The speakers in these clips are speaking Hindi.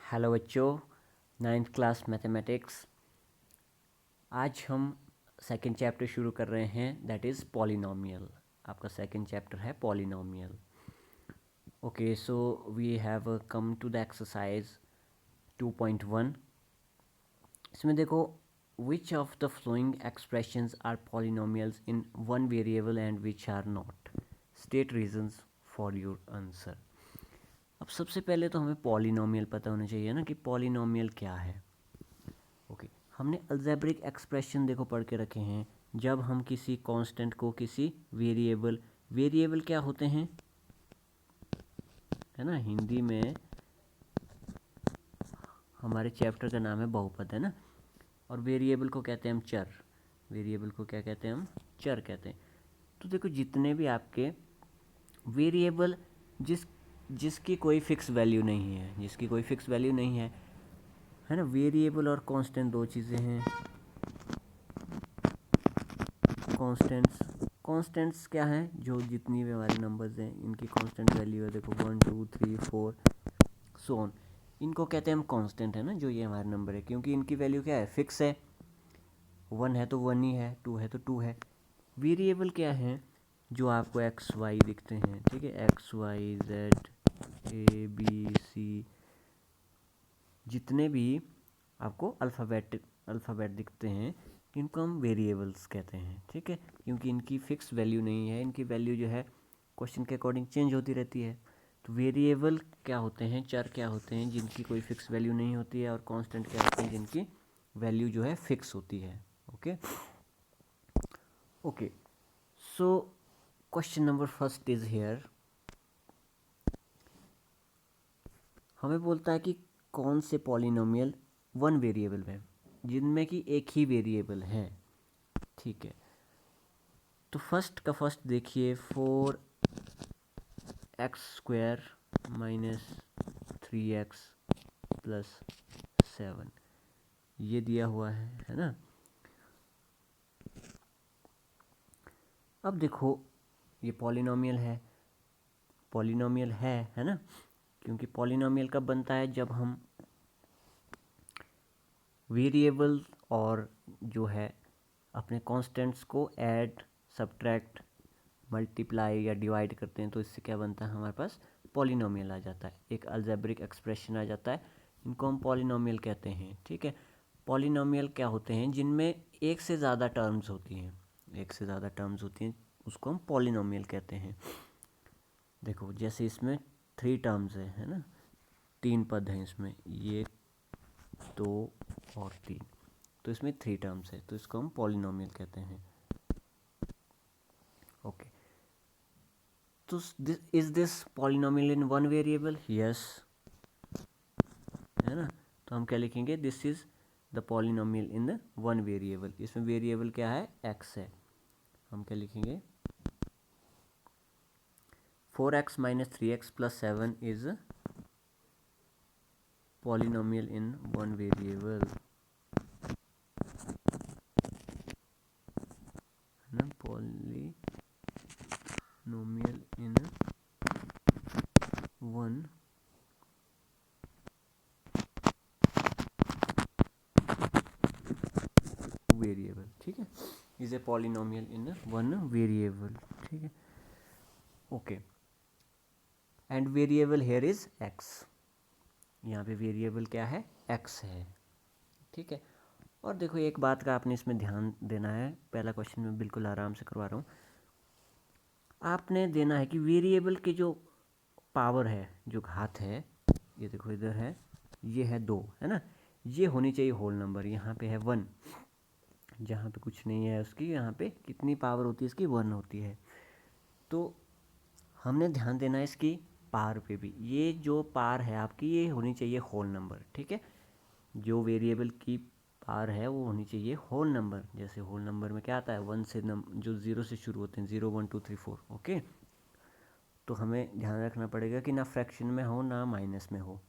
हेलो बच्चों, 9th क्लास मैथमेटिक्स। आज हम सेकंड चैप्टर शुरू कर रहे हैं, दैट इज़ पॉलिनोमियल। आपका सेकंड चैप्टर है polynomial. Okay, so we have come to the exercise 2.1। इसमें देखो, which of the following expressions are polynomials in one variable and which are not, state reasons for your answer. अब सबसे पहले तो हमें पॉलिनोमियल पता होना चाहिए ना कि पॉलिनोमियल क्या है। ओके, हमने अलजेब्रिक एक्सप्रेशन देखो पढ़ के रखे हैं। जब हम किसी कांस्टेंट को किसी वेरिएबल क्या होते हैं, है ना, हिंदी में हमारे चैप्टर का नाम है बहुपद, है ना। और वेरिएबल को कहते हैं हम चर। वेरिएबल को क्या कहते हैं हम? चर कहते हैं। तो देखो, जितने भी आपके वेरिएबल जिसकी कोई फिक्स वैल्यू नहीं है, है ना। वेरिएबल और कांस्टेंट दो चीज़ें हैं। कांस्टेंट्स क्या हैं? जो जितनी भी हमारे नंबर्स हैं इनकी कांस्टेंट वैल्यू है। देखो 1 2 3 4 सो ऑन, इनको कहते हैं हम कांस्टेंट, है ना। जो ये हमारे नंबर है, क्योंकि इनकी वैल्यू क्या है? फिक्स है। 1 है तो 1 ही है, 2 है तो 2 है। वेरिएबल क्या है? जो आपको एक्स वाई दिखते हैं, ठीक है, x y z a b c, जितने भी आपको अल्फ़ाबेट दिखते हैं, इनको हम वेरिएबल्स कहते हैं, ठीक है। क्योंकि इनकी फ़िक्स वैल्यू नहीं है, इनकी वैल्यू जो है क्वेश्चन के अकॉर्डिंग चेंज होती रहती है। तो वेरिएबल क्या होते हैं? चर क्या होते हैं? जिनकी कोई फ़िक्स वैल्यू नहीं होती है। और कांस्टेंट क्या होते हैं? जिनकी वैल्यू जो है फिक्स होती है। Okay okay, so question number first is here. हमें बोलता है कि कौन से पॉलिनोमियल वन वेरिएबल में, जिनमें कि एक ही वेरिएबल है, ठीक है। तो फर्स्ट का फर्स्ट देखिए, 4x² माइनस 3x प्लस 7, ये दिया हुआ है ना। अब देखो, ये पॉलिनोमियल है ना। क्योंकि पॉलिनोमियल कब बनता है? जब हम वेरिएबल और जो है अपने कांस्टेंट्स को ऐड, सब्ट्रैक्ट, मल्टीप्लाई या डिवाइड करते हैं, तो इससे क्या बनता है? हमारे पास पॉलिनोमियल आ जाता है, एक अलजेब्रिक एक्सप्रेशन आ जाता है। इनको हम पॉलिनोमियल कहते हैं, ठीक है। पॉलिनोमियल क्या होते हैं? जिनमें एक से ज़्यादा टर्म्स होती हैं, उसको हम पॉलिनोमियल कहते हैं। देखो, जैसे इसमें 3 टर्म्स है ना, 3 पद हैं इसमें, ये 2 और 3, तो इसमें 3 टर्म्स है, तो इसको हम पॉलिनोमियल कहते हैं। ओके, तो is this polynomial in one variable? Yes, है ना। तो हम क्या लिखेंगे? This is the polynomial in the one variable. इसमें वेरिएबल क्या है? एक्स है। हम क्या लिखेंगे? 4x minus 3x plus 7 is polynomial in one variable, है ना। पॉलिनोमियल इन वन वेरिएबल, ठीक है। Is a polynomial in one variable, ठीक है। Okay, and variable here is x. यहाँ पे वेरिएबल क्या है? एक्स है, ठीक है। और देखो, एक बात का आपने इसमें ध्यान देना है। पहला क्वेश्चन मैं बिल्कुल आराम से करवा रहा हूँ। आपने देना है कि वेरिएबल की जो पावर है, जो घात है, ये देखो इधर है, ये है 2, है ना। ये होनी चाहिए होल नंबर। यहाँ पे है 1, जहाँ पे कुछ नहीं है उसकी, यहाँ पे कितनी पावर होती है इसकी? 1 होती है। तो हमने ध्यान देना है इसकी पावर पे भी। ये जो पावर है आपकी, ये होनी चाहिए होल नंबर, ठीक है। जो वेरिएबल की पावर है वो होनी चाहिए होल नंबर। जैसे होल नंबर में क्या आता है? 1 से जो 0 से शुरू होते हैं, 0 1 2 3 4, ओके। तो हमें ध्यान रखना पड़ेगा कि ना फ्रैक्शन में हो ना माइनस में हो।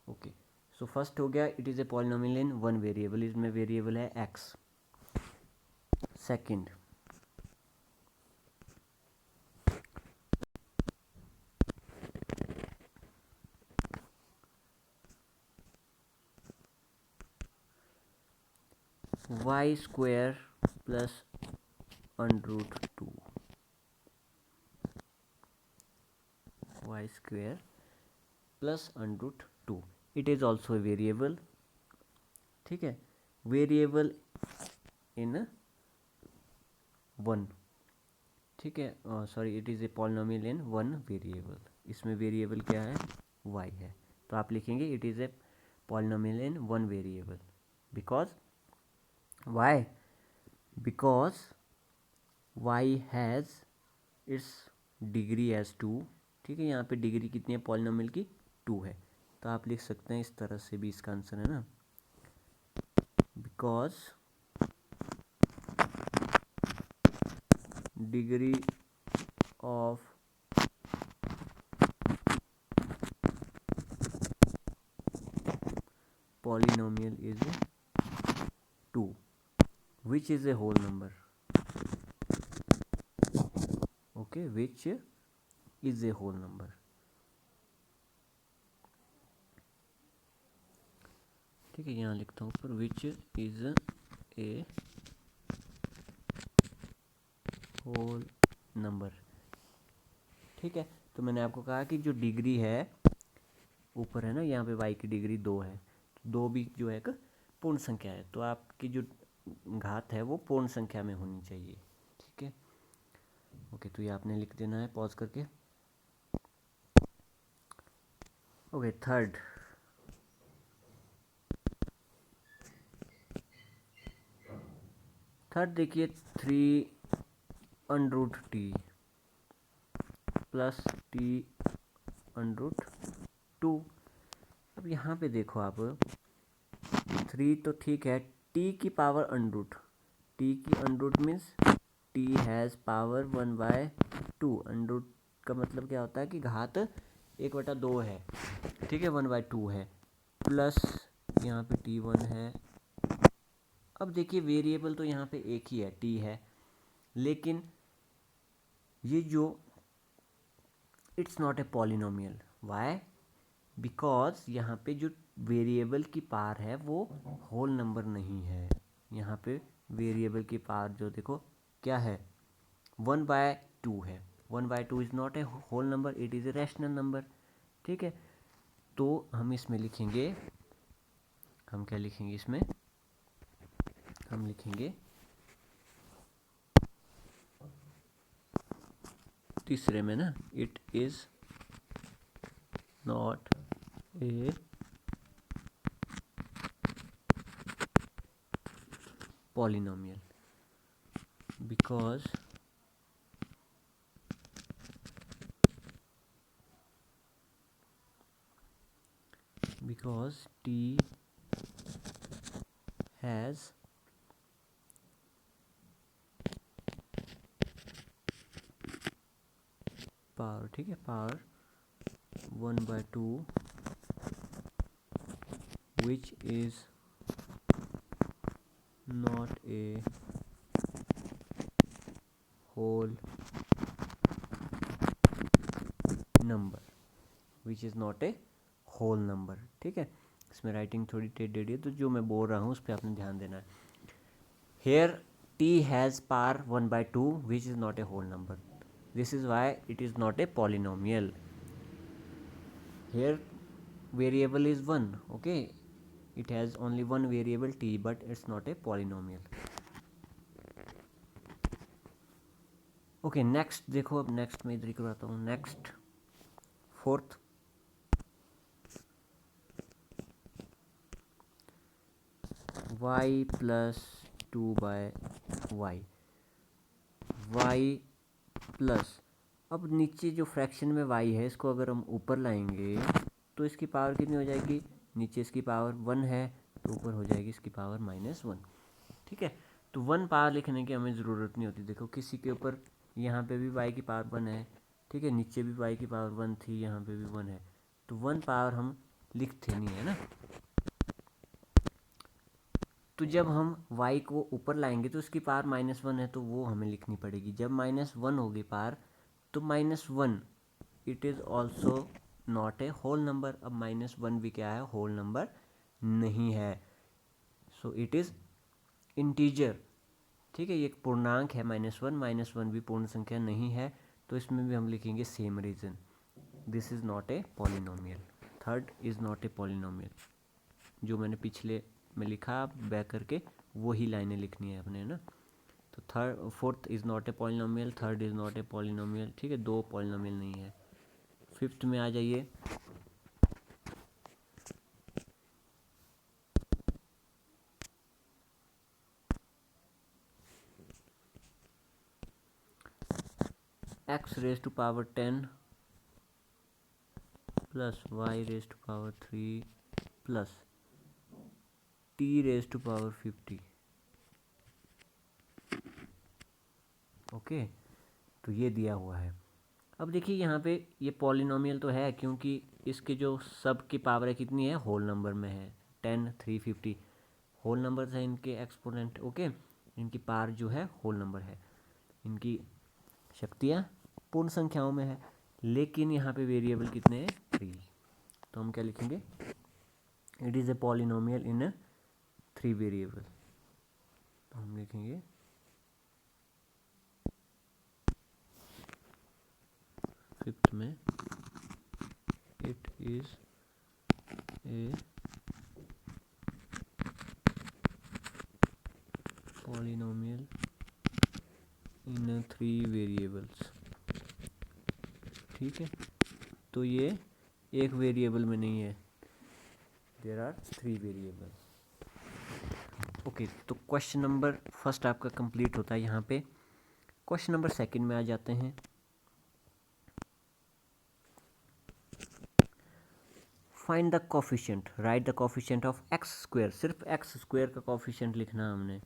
ओके, सो फर्स्ट हो गया, it is a polynomial in one variable. इसमें वेरिएबल है x. Second, y square plus √2, y square plus √2, it is also a variable, ठीक है, वेरिएबल इन 1, ठीक है, sorry, it is a polynomial in 1 variable, इसमें वेरिएबल क्या है, y है, तो आप लिखेंगे it is a polynomial in 1 variable, because y, because y has its degree as 2, ठीक है, यहाँ पे डिग्री कितनी है पॉलिनोमियल की, 2 है, तो आप लिख सकते हैं इस तरह से भी, इसका आंसर है ना, because degree of polynomial is 2, which is a whole number, okay, which is a whole number, ठीक है, यहाँ लिखता हूँ पर which is a whole number, ठीक है, तो मैंने आपको कहा कि जो डिग्री है ऊपर है ना, यहाँ पे y की डिग्री 2 है, 2 भी जो है एक पूर्ण संख्या है, तो आपकी जो घात है वो पूर्ण संख्या में होनी चाहिए, ठीक है, ओके, तो ये आपने लिख देना है पॉज करके, ओके, थर्ड देखिए 3√t प्लस t√2, अब यहाँ पे देखो आप, 3 तो ठीक है, t की पावर अंडरूट, t की under root means t has power 1/2, under root का मतलब क्या होता है कि घात 1/2 है, ठीक है, 1/2 है, प्लस यहाँ पे t1 है, अब देखिए वेरिएबल तो यहाँ पे एक ही है, t है, लेकिन ये जो it's not a polynomial, y, because यहाँ पे जो वेरिएबल की पावर है वो होल नंबर नहीं है, यहाँ पे वेरिएबल की पावर जो देखो क्या है 1/2 है, 1/2 is not a whole number, it is a rational number, ठीक है, तो हम इसमें लिखेंगे, हम क्या लिखेंगे इसमें, हम लिखेंगे तीसरे में ना, it is not A polynomial because t has power, ठीक है, power 1/2 which is not a whole number, which is not a whole number, ठीक है, इसमें राइटिंग थोड़ी टेढ़ी है, तो जो मैं बोल रहा हूँ उस पर आपने ध्यान देना है, here t has power 1/2 which is not a whole number, this is why it is not a polynomial, here variable is 1, okay, it has only one variable t but it's not a polynomial, okay, next देखो, अब नेक्स्ट मैं इधर ही करवाता हूँ, next fourth, y plus 2/y, y plus, अब नीचे जो फ्रैक्शन में y है इसको अगर हम ऊपर लाएंगे तो इसकी पावर कितनी हो जाएगी, नीचे इसकी पावर 1 है तो ऊपर हो जाएगी इसकी पावर -1, ठीक है, तो 1 पावर लिखने की हमें ज़रूरत नहीं होती, देखो किसी के ऊपर यहाँ पे भी y की पावर 1 है, ठीक है, नीचे भी y की पावर 1 थी, यहाँ पे भी 1 है, तो 1 पावर हम लिखते नहीं है ना, तो जब हम y को ऊपर लाएंगे तो उसकी पावर -1 है तो वो हमें लिखनी पड़ेगी, जब -1 होगी पावर तो -1 it is also not a whole number, अब -1 भी क्या है, होल नंबर नहीं है, सो इट इज़ इंटीजर, ठीक है, ये एक पूर्णांक है -1, -1 भी पूर्ण संख्या नहीं है, तो इसमें भी हम लिखेंगे same reason, this is not a polynomial, third is not a polynomial. जो मैंने पिछले में लिखा, आप बैक करके वही लाइनें लिखनी है अपने, है ना। तो third, fourth is not a polynomial, third is not a polynomial, ठीक है, दो पॉलिनोमियल नहीं है। फिफ्थ में आ जाइए, x raise to power 10 plus y raise to power 3 plus t raise to power 50। Okay, तो ये दिया हुआ है। अब देखिए यहाँ पे ये पॉलिनोमियल तो है, क्योंकि इसके जो सब की पावर है कितनी है, होल नंबर में है, 10, 3, 50 होल नंबर है इनके एक्सपोनेंट। ओके, इनकी पावर जो है होल नंबर है, इनकी शक्तियाँ पूर्ण संख्याओं में है, लेकिन यहाँ पे वेरिएबल कितने हैं, 3। तो हम क्या लिखेंगे, it is a polynomial in 3 variable. तो हम लिखेंगे फिफ्थ में, it is a polynomial in 3 variables. ठीक है, तो ये एक वेरिएबल में नहीं है, देयर आर 3 वेरिएबल्स। ओके, तो क्वेश्चन नंबर फर्स्ट आपका कंप्लीट होता है यहाँ पे। क्वेश्चन नंबर सेकंड में आ जाते हैं। Find the coefficient, right the coefficient of x square, सिर्फ एक्स स्क्वायर का कोफिशिएंट लिखना हमने।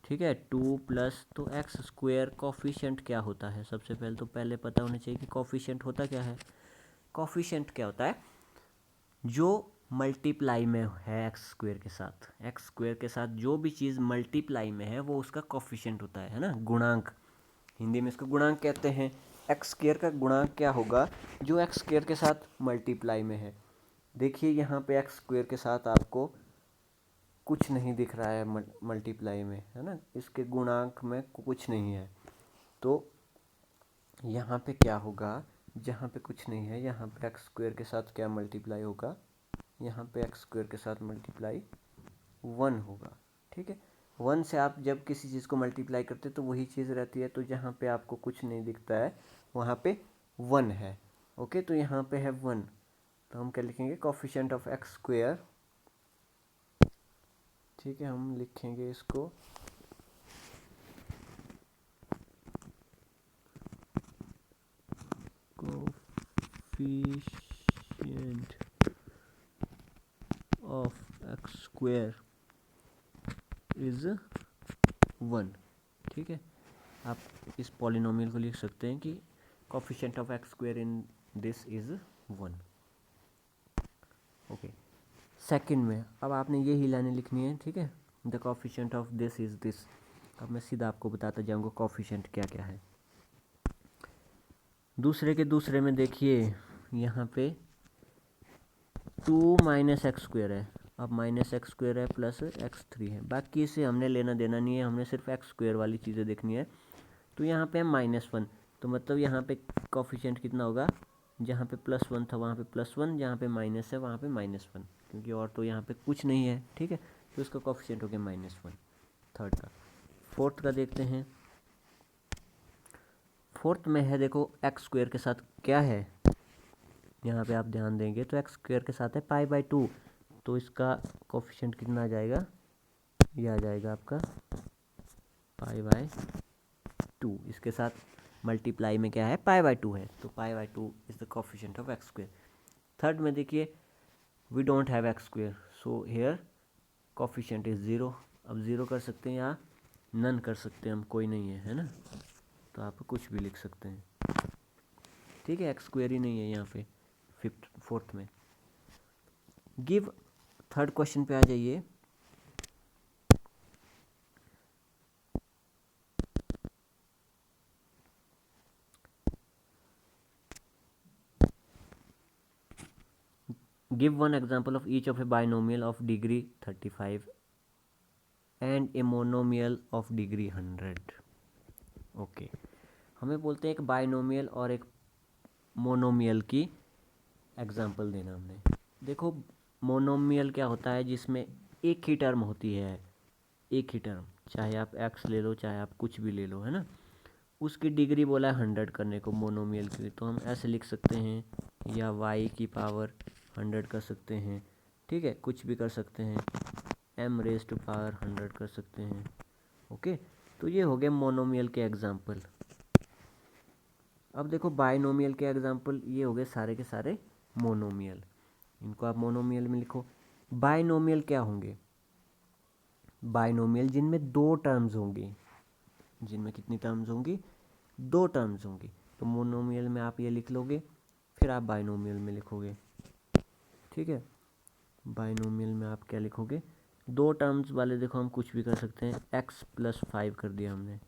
ठीक है, 2 प्लस, तो एक्स स्क्वायर कोफिशिएंट क्या होता है, सबसे पहले तो पता होना चाहिए कि कोफिशिएंट होता क्या है। कोफिशिएंट क्या होता है, जो मल्टीप्लाई में है एक्स स्क्वायर के साथ, एक्स स्क्वायर के साथ जो भी चीज़ मल्टीप्लाई में है वो उसका कोफिशिएंट होता है ना, गुणांक, हिंदी में इसको गुणांक कहते हैं। एक्स स्क्वायर का गुणांक क्या होगा, जो एक्स स्क्वायर के साथ मल्टीप्लाई में है। देखिए यहाँ पे एक्स स्क्वायर के साथ आपको कुछ नहीं दिख रहा है मल्टीप्लाई में, है ना, इसके गुणांक में कुछ नहीं है। तो यहाँ पे क्या होगा, जहाँ पे कुछ नहीं है यहाँ पे एक्स स्क्वायर के साथ क्या मल्टीप्लाई होगा, यहाँ पे एक्स स्क्वायर के साथ मल्टीप्लाई 1 होगा। ठीक है, 1 से आप जब किसी चीज़ को मल्टीप्लाई करते तो वही चीज़ रहती है, तो जहाँ पे आपको कुछ नहीं दिखता है वहाँ पे 1 है। ओके, तो यहाँ पे है 1, तो हम क्या लिखेंगे, कोफिशिएंट ऑफ एक्स स्क्वायर। ठीक है, हम लिखेंगे इसको coefficient of x square is 1। ठीक है, आप इस पॉलिनोमियल को लिख सकते हैं कि coefficient of x square in this is 1। Okay, second में अब आपने ये ही लाइनें लिखनी है। ठीक है, the coefficient of this is this. अब मैं सीधा आपको बताता जाऊंगा कोफिशिएंट क्या क्या है। दूसरे के दूसरे में देखिए यहाँ पे 2 माइनस एक्स स्क्वायर है, अब माइनस एक्स स्क्वायर है प्लस x3 है, बाकी इसे हमने लेना देना नहीं है, हमने सिर्फ एक्स स्क्वायर वाली चीज़ें देखनी है। तो यहाँ पे है -1, तो मतलब यहाँ पे कोफिशिएंट कितना होगा, जहाँ पे +1 था वहाँ पे +1, जहाँ पे माइनस है वहाँ पे -1, क्योंकि और तो यहाँ पे कुछ नहीं है। ठीक है, तो इसका कोफिशिएंट हो गया -1 थर्ड का। फोर्थ का देखते हैं, फोर्थ में है, देखो एक्स स्क्वायर के साथ क्या है, यहाँ पे आप ध्यान देंगे तो एक्स स्क्वायर के साथ है π/2, तो इसका कोफिशिएंट कितना आ जाएगा, ये आ जाएगा आपका π/2, इसके साथ मल्टीप्लाई में क्या है, π/2 है, तो π/2 is the coefficient of x square. Third में देखिए we don't have x square, so here coefficient is 0। अब 0 कर सकते हैं या नन कर सकते हैं, हम कोई नहीं है ना, तो आप कुछ भी लिख सकते हैं। ठीक है, एक्स स्क्वायर ही नहीं है यहाँ पे फोर्थ में। गिव, थर्ड क्वेश्चन पे आ जाइए। Give one example of each of A binomial of degree 35 and a monomial of degree 100। Okay, हमें बोलते हैं एक बाइनोमियल और एक मोनोमियल की एग्जांपल देना हमने। देखो मोनोमियल क्या होता है, जिसमें एक ही टर्म होती है, एक ही टर्म, चाहे आप x ले लो चाहे आप कुछ भी ले लो, है ना। उसकी डिग्री बोला है 100 करने को मोनोमियल के लिए, तो हम ऐसे लिख सकते हैं, या y की पावर 100 कर सकते हैं, ठीक है, कुछ भी कर सकते हैं, m रेज टू पावर 100 कर सकते हैं। ओके, तो ये हो गए मोनोमियल के एग्जाम्पल। अब देखो बाइनोमियल के एग्जाम्पल, ये हो गए सारे के सारे मोनोमियल, इनको आप मोनोमियल में लिखो। बाइनोमियल क्या होंगे? बाइनोमियल जिनमें दो टर्म्स होंगी, जिनमें कितनी टर्म्स होंगी? दो टर्म्स होंगी। तो मोनोमियल में आप ये लिख लोगे, फिर आप बाइनोमियल में लिखोगे, ठीक है। बाइनोमियल में आप क्या लिखोगे? दो टर्म्स वाले देखो हम कुछ भी कर सकते हैं, x+5 कर दिया हमने,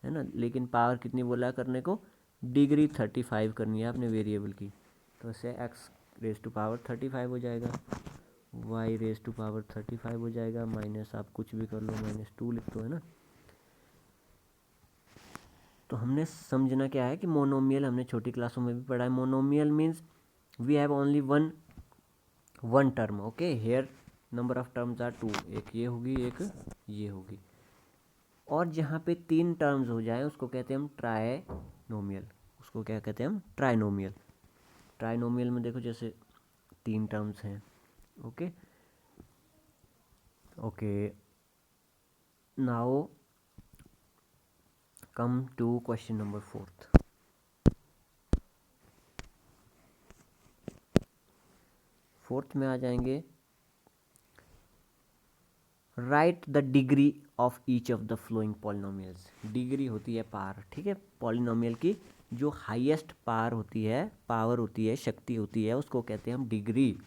है ना, लेकिन पावर कितनी बोला करने को? डिग्री 35 करनी है आपने वेरिएबल की, तो इससे x रेज टू पावर 35 हो जाएगा, y रेज टू पावर 35 हो जाएगा, माइनस आप कुछ भी कर लो, -2 लिख दो, है ना। तो हमने समझना क्या है कि मोनोमियल हमने छोटी क्लासों में भी पढ़ा है। Monomial means we have only one term, okay, here number of terms are 2, एक ये होगी एक ये होगी। और जहाँ पे तीन टर्म्स हो जाए उसको कहते हैं हम ट्राइनोमियल, उसको क्या कहते हैं हम? ट्राइनोमियल। ट्राइनोमियल में देखो जैसे तीन टर्म्स हैं, okay okay. Now come to question number 4। Fourth में आ जाएंगे, write the degree of each of the following polynomials. Degree होती है पावर, ठीक है, पॉलिनोमियल की जो हाईएस्ट पावर होती है, पावर होती है, शक्ति होती है, उसको कहते हैं हम डिग्री।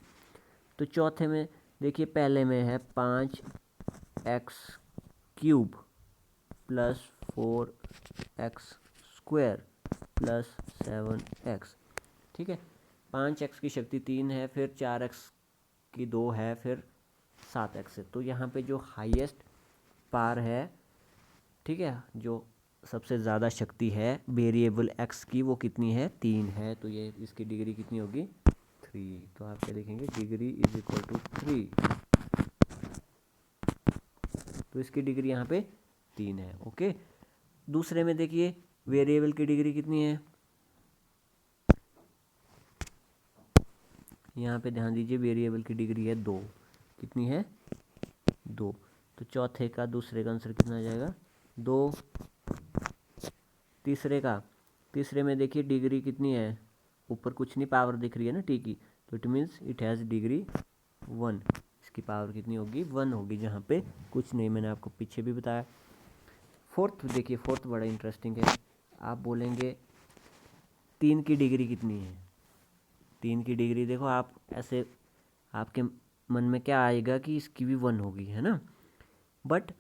तो चौथे में देखिए, पहले में है 5x³ plus 4x² plus 7x, ठीक है। 5x की शक्ति 3 है, फिर 4x की 2 है, फिर 7x है। तो यहाँ पे जो हाईएस्ट पावर है, ठीक है, जो सबसे ज़्यादा शक्ति है वेरिएबल x की, वो कितनी है? 3 है। तो ये इसकी डिग्री कितनी होगी? 3। तो आप क्या लिखेंगे? Degree is equal to 3। तो इसकी डिग्री यहाँ पे 3 है, ओके। दूसरे में देखिए वेरिएबल की डिग्री कितनी है, यहाँ पे ध्यान दीजिए, वेरिएबल की डिग्री है 2। कितनी है? 2। तो चौथे का दूसरे का आंसर कितना आ जाएगा? 2। तीसरे में देखिए डिग्री कितनी है, ऊपर कुछ नहीं, पावर दिख रही है ना टी की, तो it means it has degree 1। इसकी पावर कितनी होगी? 1 होगी, जहाँ पे कुछ नहीं, मैंने आपको पीछे भी बताया। फोर्थ देखिए, फोर्थ बड़ा इंटरेस्टिंग है। आप बोलेंगे 3 की डिग्री कितनी है? 3 की डिग्री देखो, आप ऐसे आपके मन में क्या आएगा कि इसकी भी 1 होगी, है ना। But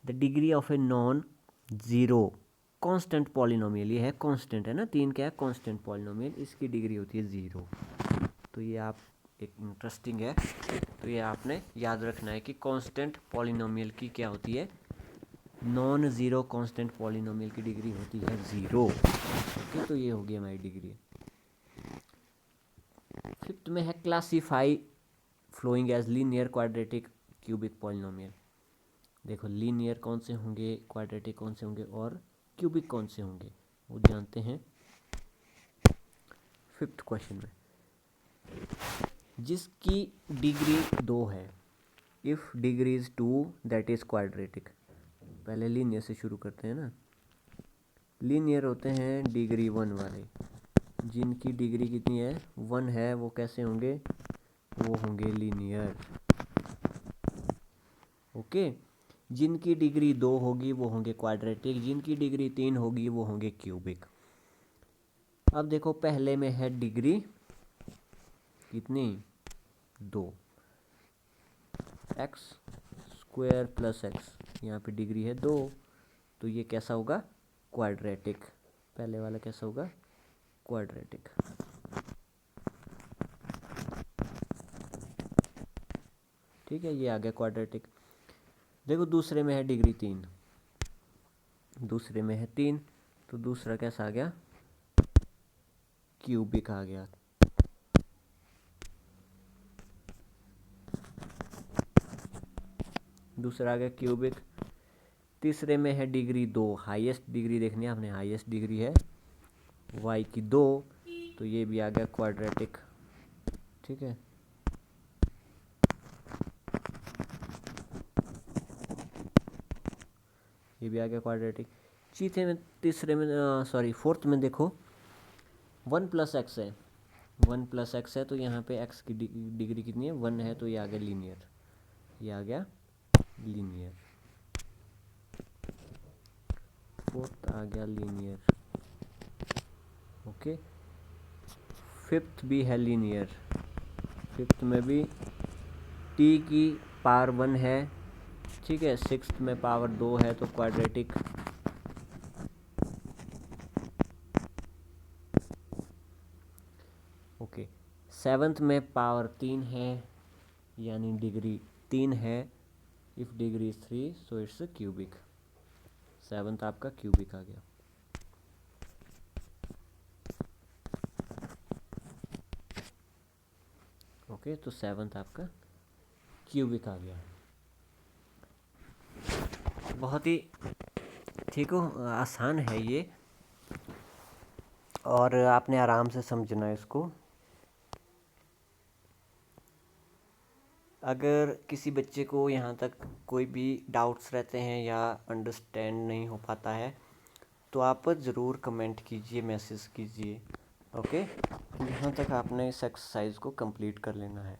the degree of a non zero constant polynomial, ये है कांस्टेंट, है ना, 3 क्या है? कांस्टेंट पॉलिनोमियल, इसकी डिग्री होती है 0। तो ये आप एक इंटरेस्टिंग है, तो ये आपने याद रखना है कि कांस्टेंट पॉलिनोमियल की क्या होती है? नॉन ज़ीरो कांस्टेंट पॉलिनोमियल की डिग्री होती है 0, ओके। तो ये होगी हमारी डिग्री। फिफ्थ में है classify following as linear, quadratic, cubic polynomial. देखो लीनियर कौन से होंगे, क्वाड्रेटिक कौन से होंगे, और क्यूबिक कौन से होंगे, वो जानते हैं फिफ्थ क्वेश्चन में। जिसकी डिग्री 2 है, if degree is 2 that is quadratic. पहले लीनियर से शुरू करते हैं ना। लीनियर होते हैं डिग्री 1 वाले, जिनकी डिग्री कितनी है? 1 है, वो कैसे होंगे? वो होंगे लीनियर, ओके। जिनकी डिग्री 2 होगी वो होंगे क्वाड्रेटिक, जिनकी डिग्री 3 होगी वो होंगे क्यूबिक। अब देखो पहले में है डिग्री कितनी? 2, x² प्लस x, यहाँ पे डिग्री है 2, तो ये कैसा होगा? क्वाड्रेटिक। पहले वाला कैसा होगा? क्वाड्रेटिक। ठीक है, ये आ गया क्वाड्रेटिक। देखो दूसरे में है डिग्री 3, दूसरे में है 3, तो दूसरा कैसा आ गया, क्यूबिक आ गया। दूसरा आ गया क्यूबिक। तीसरे में है डिग्री 2, हाईएस्ट डिग्री देखनी है आपने, हाईएस्ट डिग्री है y की 2, तो ये भी आ गया क्वाड्रेटिक। ठीक है, ये भी आ गया क्वाड्रेटिक। चौथे में, तीसरे में, सॉरी फोर्थ में देखो 1 प्लस एक्स है, 1 प्लस एक्स है, तो यहाँ पे x की डिग्री कितनी है, 1 है, तो ये आ गया लीनियर, ये आ गया लीनियर। फोर्थ आ गया लीनियर। ओके, फिफ्थ भी है लीनियर, फिफ्थ में भी t की पावर 1 है। ठीक है, सिक्स्थ में पावर 2 है, तो क्वाड्रेटिक। ओके, सेवन्थ में पावर 3 है, यानी डिग्री 3 है। If degree 3 so it's cubic, seventh आपका क्यूबिक आ गया। ओके, तो सेवन्थ आपका क्यूबिक आ गया। बहुत ही ठीक हो, आसान है ये, और आपने आराम से समझना है इसको। अगर किसी बच्चे को यहाँ तक कोई भी डाउट्स रहते हैं या अंडरस्टैंड नहीं हो पाता है, तो आप ज़रूर कमेंट कीजिए, मैसेज कीजिए। ओके, यहाँ तक आपने इस एक्सरसाइज को कंप्लीट कर लेना है।